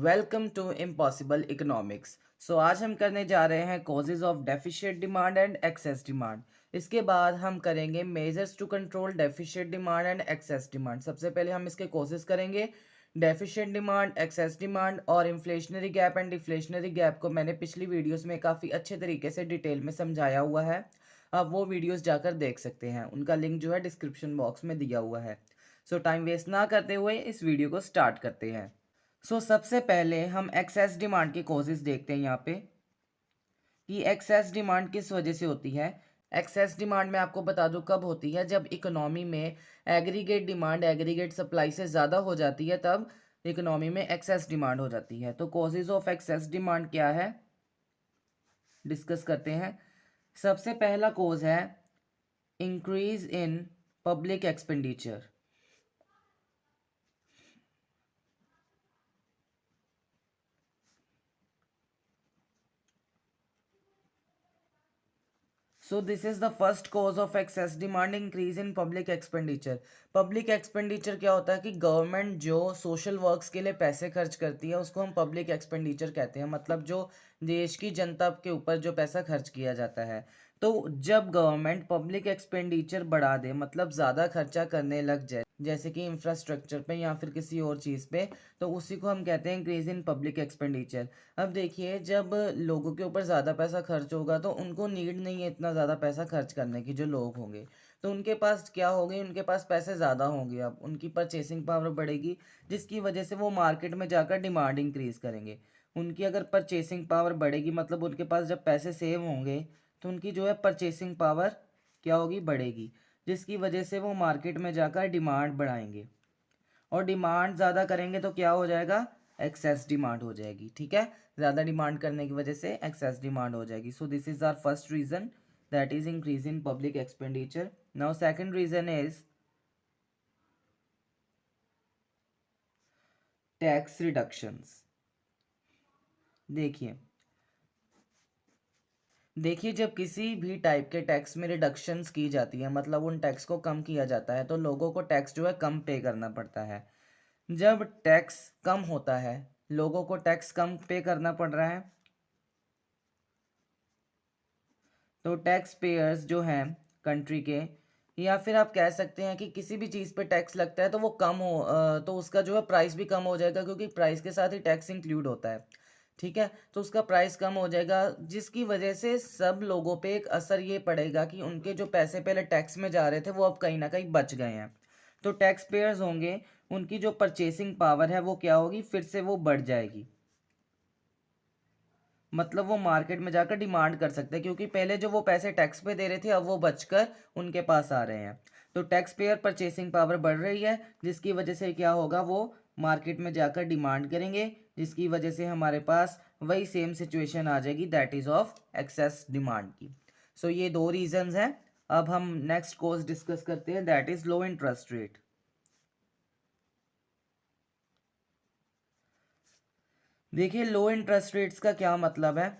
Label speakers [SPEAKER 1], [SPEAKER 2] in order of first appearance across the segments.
[SPEAKER 1] Welcome to impossible economics. आज हम करने जा रहे हैं causes of deficient demand and excess demand. इसके बाद हम करेंगे measures to control deficient demand and excess demand. सबसे पहले हम इसके कॉजेज करेंगे, डेफिशिएंट डिमांड, एक्सेस डिमांड और inflationary gap and deflationary gap को मैंने पिछली वीडियोस में काफ़ी अच्छे तरीके से डिटेल में समझाया हुआ है। आप वो वीडियोस जाकर देख सकते हैं, उनका लिंक जो है डिस्क्रिप्शन बॉक्स में दिया हुआ है। टाइम वेस्ट ना करते हुए इस वीडियो को स्टार्ट करते हैं। सबसे पहले हम एक्सेस डिमांड के कॉजेज देखते हैं यहाँ पे कि एक्सेस डिमांड किस वजह से होती है। एक्सेस डिमांड मैं आपको बता दूं कब होती है, जब इकोनॉमी में एग्रीगेट डिमांड एग्रीगेट सप्लाई से ज़्यादा हो जाती है, तब इकोनॉमी में एक्सेस डिमांड हो जाती है। तो कॉजेज ऑफ एक्सेस डिमांड क्या है, डिस्कस करते हैं। सबसे पहला कॉज है increase in public expenditure. So this is the first cause of excess demand, increase in public expenditure। Public expenditure क्या होता है कि गवर्नमेंट जो सोशल वर्क्स के लिए पैसे खर्च करती है उसको हम पब्लिक एक्सपेंडिचर कहते हैं। मतलब जो देश की जनता के ऊपर जो पैसा खर्च किया जाता है। तो जब गवर्नमेंट पब्लिक एक्सपेंडिचर बढ़ा दे, मतलब ज़्यादा खर्चा करने लग जाए, जैसे कि इंफ्रास्ट्रक्चर पे या फिर किसी और चीज़ पे, तो उसी को हम कहते हैं इंक्रीज इन पब्लिक एक्सपेंडिचर। अब देखिए, जब लोगों के ऊपर ज़्यादा पैसा खर्च होगा तो उनको नीड नहीं है इतना ज़्यादा पैसा खर्च करने की। जो लोग होंगे तो उनके पास क्या होगी, उनके पास पैसे ज़्यादा होंगे, अब उनकी परचेसिंग पावर बढ़ेगी, जिसकी वजह से वो मार्केट में जाकर डिमांड इंक्रीज़ करेंगे। उनकी अगर परचेसिंग पावर बढ़ेगी, मतलब उनके पास जब पैसे सेव होंगे तो उनकी जो है परचेसिंग पावर क्या होगी, बढ़ेगी, जिसकी वजह से वो मार्केट में जाकर डिमांड बढ़ाएंगे। और डिमांड ज़्यादा करेंगे तो क्या हो जाएगा, एक्सेस डिमांड हो जाएगी। ठीक है, ज़्यादा डिमांड करने की वजह से एक्सेस डिमांड हो जाएगी। So this is our first reason, that is increase in public expenditure. Now second reason is tax reductions. देखिए देखिए जब किसी भी टाइप के टैक्स में रिडक्शंस की जाती है, मतलब उन टैक्स को कम किया जाता है, तो लोगों को टैक्स जो है कम पे करना पड़ता है। जब टैक्स कम होता है, लोगों को टैक्स कम पे करना पड़ रहा है, तो टैक्स पेयर्स जो हैं कंट्री के, या फिर आप कह सकते हैं कि किसी भी चीज़ पे टैक्स लगता है तो वो कम हो, तो उसका जो है प्राइस भी कम हो जाएगा, क्योंकि प्राइस के साथ ही टैक्स इंक्लूड होता है। ठीक है, तो उसका प्राइस कम हो जाएगा, जिसकी वजह से सब लोगों पे एक असर ये पड़ेगा कि उनके जो पैसे पहले टैक्स में जा रहे थे वो अब कहीं ना कहीं बच गए हैं। तो टैक्स पेयर्स होंगे, उनकी जो परचेसिंग पावर है वो क्या होगी, फिर से वो बढ़ जाएगी। मतलब वो मार्केट में जाकर डिमांड कर सकते हैं, क्योंकि पहले जो वो पैसे टैक्स पे दे रहे थे अब वो बचकर उनके पास आ रहे हैं। तो टैक्स पेयर परचेसिंग पावर बढ़ रही है, जिसकी वजह से क्या होगा, वो मार्केट में जाकर डिमांड करेंगे, जिसकी वजह से हमारे पास वही सेम सिचुएशन आ जाएगी, that is of excess demand की। ये दो रीजंस हैं। अब हम नेक्स्ट कोर्स डिस्कस करते हैं, that is low interest rate. देखिए, लो इंटरेस्ट रेट्स का क्या मतलब है।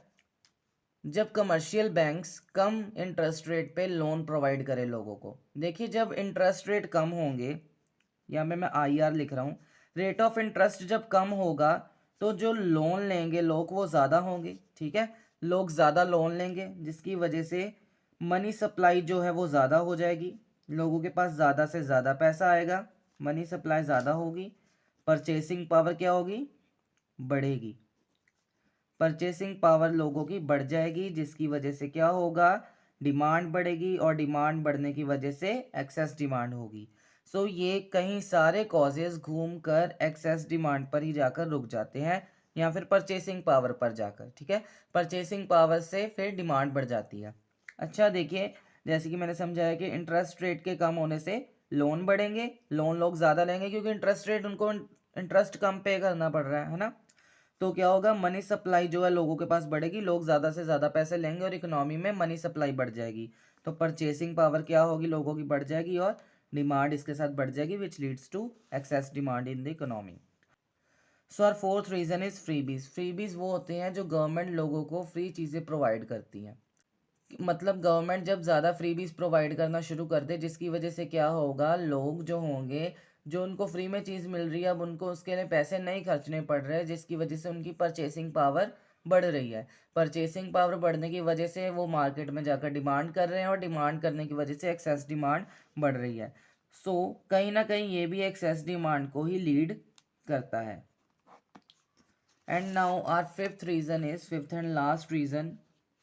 [SPEAKER 1] जब कमर्शियल बैंक्स कम इंटरेस्ट रेट पे लोन प्रोवाइड करें लोगों को। देखिए, जब इंटरेस्ट रेट कम होंगे, या मैं IR लिख रहा हूँ, रेट ऑफ इंटरेस्ट जब कम होगा तो जो लोन लेंगे लोग वो ज़्यादा होंगे। ठीक है, लोग ज़्यादा लोन लेंगे, जिसकी वजह से मनी सप्लाई जो है वो ज़्यादा हो जाएगी, लोगों के पास ज़्यादा से ज़्यादा पैसा आएगा, मनी सप्लाई ज़्यादा होगी, परचेसिंग पावर क्या होगी, बढ़ेगी। परचेसिंग पावर लोगों की बढ़ जाएगी, जिसकी वजह से क्या होगा, डिमांड बढ़ेगी, और डिमांड बढ़ने की वजह से एक्सेस डिमांड होगी। ये कई सारे कॉजेज घूम कर एक्सेस डिमांड पर ही जाकर रुक जाते हैं, या फिर परचेसिंग पावर पर जाकर। ठीक है, परचेसिंग पावर से फिर डिमांड बढ़ जाती है। अच्छा देखिए, जैसे कि मैंने समझाया कि इंटरेस्ट रेट के कम होने से लोन बढ़ेंगे, लोन लोग ज़्यादा लेंगे, क्योंकि इंटरेस्ट रेट उनको इंटरेस्ट कम पे करना पड़ रहा है ना। तो क्या होगा, मनी सप्लाई जो है लोगों के पास बढ़ेगी, लोग ज़्यादा से ज़्यादा पैसे लेंगे और इकोनॉमी में मनी सप्लाई बढ़ जाएगी। तो परचेसिंग पावर क्या होगी, लोगों की बढ़ जाएगी, और डिमांड इसके साथ बढ़ जाएगी, which leads to excess demand in the economy. और fourth reason is freebies. Freebies वो होते हैं जो गवर्नमेंट लोगों को फ्री चीज़ें प्रोवाइड करती हैं। मतलब गवर्नमेंट जब ज़्यादा फ्रीबीज प्रोवाइड करना शुरू कर दे, जिसकी वजह से क्या होगा, लोग जो होंगे जो उनको फ्री में चीज़ मिल रही है अब उनको उसके लिए पैसे नहीं खर्चने पड़ रहे हैं, जिसकी वजह से उनकी परचेसिंग पावर बढ़ रही है। परचेसिंग पावर बढ़ने की वजह से वो मार्केट में जाकर डिमांड कर रहे हैं और डिमांड करने की वजह से एक्सेस डिमांड बढ़ रही है। सो कहीं ना कहीं ये भी एक्सेस डिमांड को ही लीड करता है। And now our fifth and last reason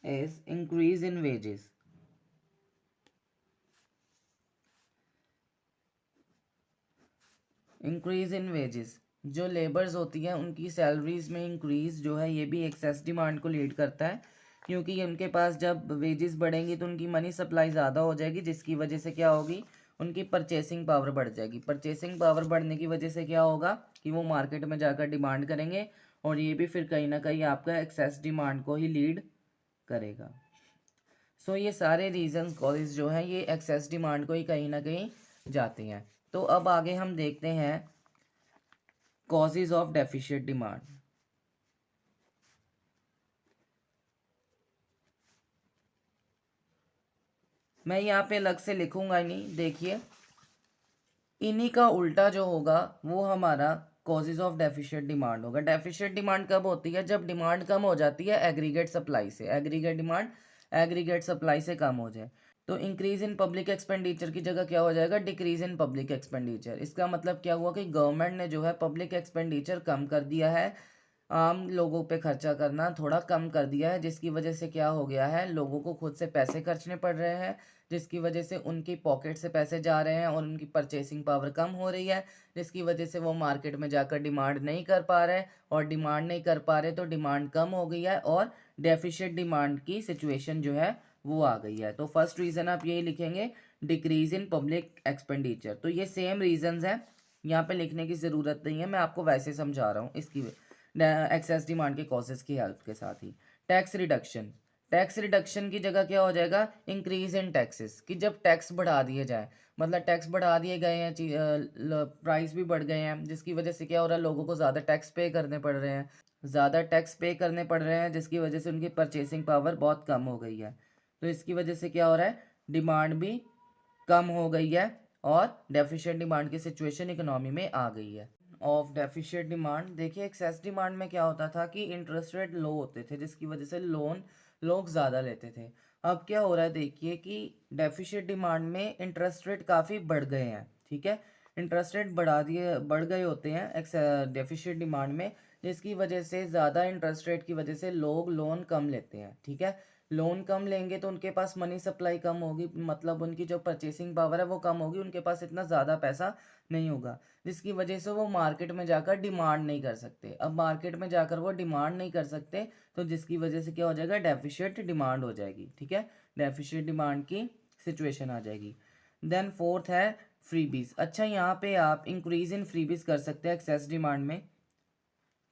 [SPEAKER 1] is increase in wages. Increase in wages, जो लेबर्स होती हैं उनकी सैलरीज में इंक्रीज जो है ये भी एक्सेस डिमांड को लीड करता है, क्योंकि उनके पास जब वेजेस बढ़ेंगी तो उनकी मनी सप्लाई ज़्यादा हो जाएगी, जिसकी वजह से क्या होगी, उनकी परचेसिंग पावर बढ़ जाएगी। परचेसिंग पावर बढ़ने की वजह से क्या होगा कि वो मार्केट में जाकर डिमांड करेंगे और ये भी फिर कहीं ना कहीं आपका एक्सेस डिमांड को ही लीड करेगा। सो ये सारे रीजंस कॉजेज जो हैं ये एक्सेस डिमांड को ही कहीं ना कहीं जाते हैं। तो अब आगे हम देखते हैं कॉजेज ऑफ डेफिशिएंट डिमांड। मैं यहाँ पे अलग से लिखूंगा ही नहीं, देखिए इन्हीं का उल्टा जो होगा वो हमारा कॉजेज ऑफ डेफिशिएंट डिमांड होगा। डेफिशिएंट डिमांड कब होती है, जब डिमांड कम हो जाती है एग्रीगेट सप्लाई से, एग्रीगेट डिमांड एग्रीगेट सप्लाई से कम हो जाए। तो इंक्रीज इन पब्लिक एक्सपेंडिचर की जगह क्या हो जाएगा, डिक्रीज इन पब्लिक एक्सपेंडिचर। इसका मतलब क्या हुआ कि गवर्नमेंट ने जो है पब्लिक एक्सपेंडिचर कम कर दिया है, आम लोगों पे खर्चा करना थोड़ा कम कर दिया है, जिसकी वजह से क्या हो गया है, लोगों को खुद से पैसे खर्चने पड़ रहे हैं, जिसकी वजह से उनकी पॉकेट से पैसे जा रहे हैं और उनकी परचेसिंग पावर कम हो रही है, जिसकी वजह से वो मार्केट में जाकर डिमांड नहीं कर पा रहे, और डिमांड नहीं कर पा रहे तो डिमांड कम हो गई है और डेफिशिएंट डिमांड की सिचुएशन जो है वो आ गई है। तो फर्स्ट रीज़न आप यही लिखेंगे, डिक्रीज इन पब्लिक एक्सपेंडिचर। तो ये सेम रीजंस हैं, यहाँ पे लिखने की ज़रूरत नहीं है, मैं आपको वैसे समझा रहा हूँ इसकी एक्सेस डिमांड के कॉजेज की हेल्प के साथ ही। टैक्स रिडक्शन, टैक्स रिडक्शन की जगह क्या हो जाएगा, इंक्रीज इन टैक्सेस, कि जब टैक्स बढ़ा दिए जाए, मतलब टैक्स बढ़ा दिए गए हैं, प्राइस भी बढ़ गए हैं, जिसकी वजह से क्या हो रहा है, लोगों को ज़्यादा टैक्स पे करने पड़ रहे हैं, ज़्यादा टैक्स पे करने पड़ रहे हैं, जिसकी वजह से उनकी परचेसिंग पावर बहुत कम हो गई है। तो इसकी वजह से क्या हो रहा है, डिमांड भी कम हो गई है और डेफिशिएंट डिमांड की सिचुएशन इकोनॉमी में आ गई है। ऑफ डेफिशिएंट डिमांड, देखिए एक्सेस डिमांड में क्या होता था कि इंटरेस्ट रेट लो होते थे, जिसकी वजह से लोन लोग ज़्यादा लेते थे। अब क्या हो रहा है, देखिए कि डेफिशिएंट डिमांड में इंटरेस्ट रेट काफ़ी बढ़ गए हैं, ठीक है, इंटरेस्ट रेट बढ़ गए होते हैं डेफिशिएंट डिमांड में, जिसकी वजह से ज़्यादा इंटरेस्ट रेट की वजह से लोग लोन कम लेते हैं, ठीक है। लोन कम लेंगे तो उनके पास मनी सप्लाई कम होगी, मतलब उनकी जो परचेसिंग पावर है वो कम होगी, उनके पास इतना ज़्यादा पैसा नहीं होगा, जिसकी वजह से वो मार्केट में जाकर डिमांड नहीं कर सकते। अब मार्केट में जाकर वो डिमांड नहीं कर सकते तो जिसकी वजह से क्या हो जाएगा, डेफिशिएंट डिमांड हो जाएगी, ठीक है, डेफिशिएंट डिमांड की सिचुएशन आ जाएगी। देन फोर्थ है फ्रीबीज। अच्छा, यहाँ पे आप इंक्रीज इन फ्रीबीज कर सकते हैं एक्सेस डिमांड में।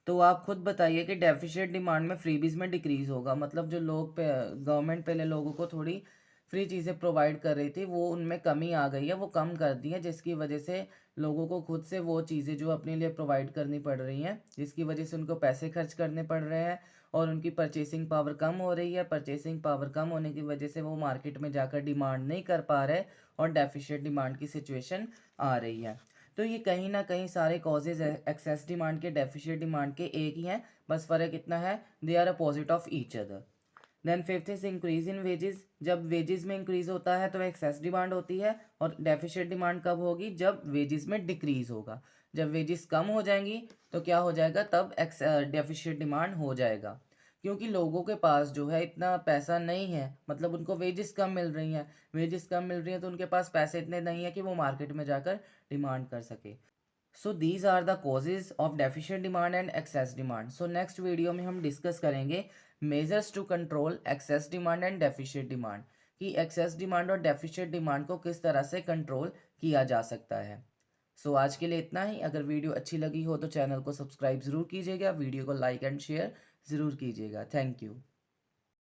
[SPEAKER 1] तो आप खुद बताइए कि डेफिशिएंट डिमांड में फ्रीबीज में डिक्रीज होगा, मतलब जो लोग पे गवर्नमेंट पहले लोगों को थोड़ी फ्री चीज़ें प्रोवाइड कर रही थी वो उनमें कमी आ गई है, वो कम कर दी है, जिसकी वजह से लोगों को खुद से वो चीज़ें जो अपने लिए प्रोवाइड करनी पड़ रही हैं, जिसकी वजह से उनको पैसे खर्च करने पड़ रहे हैं और उनकी परचेसिंग पावर कम हो रही है। परचेसिंग पावर कम होने की वजह से वो मार्केट में जाकर डिमांड नहीं कर पा रहे और डेफिशिएंट डिमांड की सिचुएशन आ रही है। तो ये कहीं ना कहीं सारे कॉजेज एक्सेस डिमांड के डेफिशिएंट डिमांड के एक ही हैं, बस फ़र्क इतना है, they are opposite of each other. Then fifth is increase in wages. जब वेजेस में इंक्रीज होता है तो एक्सेस डिमांड होती है, और डेफिशिएंट डिमांड कब होगी, जब वेजेस में डिक्रीज होगा। जब वेजेस कम हो जाएंगी तो क्या हो जाएगा, तब डेफिशिएंट डिमांड हो जाएगा, क्योंकि लोगों के पास जो है इतना पैसा नहीं है, मतलब उनको वेजेस कम मिल रही हैं, वेजेस कम मिल रही हैं तो उनके पास पैसे इतने नहीं है कि वो मार्केट में जाकर डिमांड कर सके। So these are the causes of deficient demand and excess demand. So next video में हम डिस्कस करेंगे measures to control excess demand and deficient demand, कि एक्सेस डिमांड और डेफिशिएंट डिमांड को किस तरह से कंट्रोल किया जा सकता है। सो आज के लिए इतना ही। अगर वीडियो अच्छी लगी हो तो चैनल को सब्सक्राइब ज़रूर कीजिएगा, वीडियो को लाइक एंड शेयर ज़रूर कीजिएगा। Thank you.